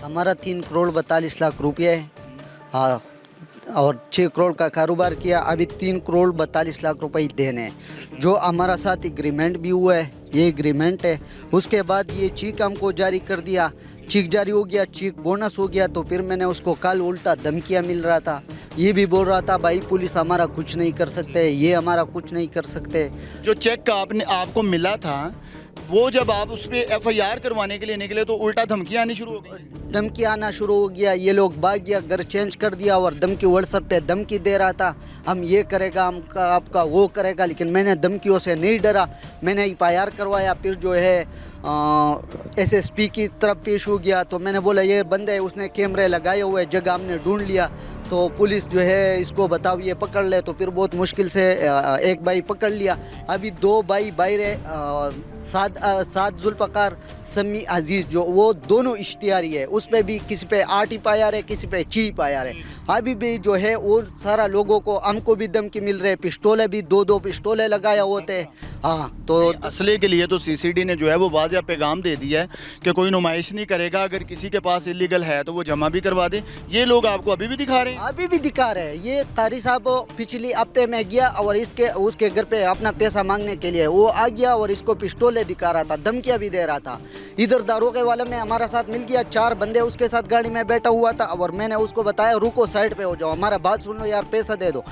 हमारा 3 करोड़ 42 लाख रुपये है। हाँ, और 6 करोड़ का कारोबार किया। अभी 3 करोड़ 42 लाख रुपए देने हैं। जो हमारा साथ एग्रीमेंट भी हुआ है, ये एग्रीमेंट है। उसके बाद ये चेक हमको जारी कर दिया। चेक जारी हो गया, चेक बोनस हो गया, तो फिर मैंने उसको कल उल्टा धमकियाँ मिल रहा था। ये भी बोल रहा था भाई पुलिस हमारा कुछ नहीं कर सकते, ये हमारा कुछ नहीं कर सकते। जो चेक का आपको मिला था, वो जब आप उस पर एफआईआर करवाने के लिए निकले तो उल्टा धमकियाँ आनी शुरू हो गई। धमकी आना शुरू हो गया। ये लोग भाग गया, घर चेंज कर दिया और धमकी व्हाट्सएप पे धमकी दे रहा था, हम ये करेगा, हम आपका वो करेगा। लेकिन मैंने धमकियों से नहीं डरा, मैंने एफआईआर करवाया। फिर जो है एसएसपी की तरफ पेश हो गया, तो मैंने बोला ये बंदे है, उसने कैमरे लगाए हुए जगह हमने ढूंढ लिया। तो पुलिस जो है इसको बताओ ये पकड़ ले, तो फिर बहुत मुश्किल से एक भाई पकड़ लिया। अभी 2 भाई बाहर है, साद जुल्फ़कार समी अजीज़, जो वो दोनों इश्तिहारी है। उस पर भी किसी पे 8 एफआईआर है, किसी पे 6 एफआईआर है। अभी भी जो है वो सारा लोगों को, हमको भी धमकी मिल रहे, पिस्टोलें भी 2-2 पिस्टोलें लगाया होते। हाँ, तो असले के लिए तो सीसीडी ने जो है वो वाज़ेह पैगाम दे दिया है कि कोई नुमाइश नहीं करेगा, अगर किसी के पास इलीगल है तो वो जमा भी करवा दे। ये लोग आपको अभी भी दिखा रहे हैं? अभी भी दिखा रहे हैं। ये कारी साहब पिछली हफ्ते में गया और उसके घर पे अपना पैसा मांगने के लिए वो आ गया और इसको पिस्टोलें दिखा रहा था, धमकियां भी दे रहा था। इधर दारोगे वाले में हमारा साथ मिल गया, 4 बंदे उसके साथ गाड़ी में बैठा हुआ था और मैंने उसको बताया रुको, साइड पे हो जाओ, हमारा बात सुन लो यार, पैसा दे दो।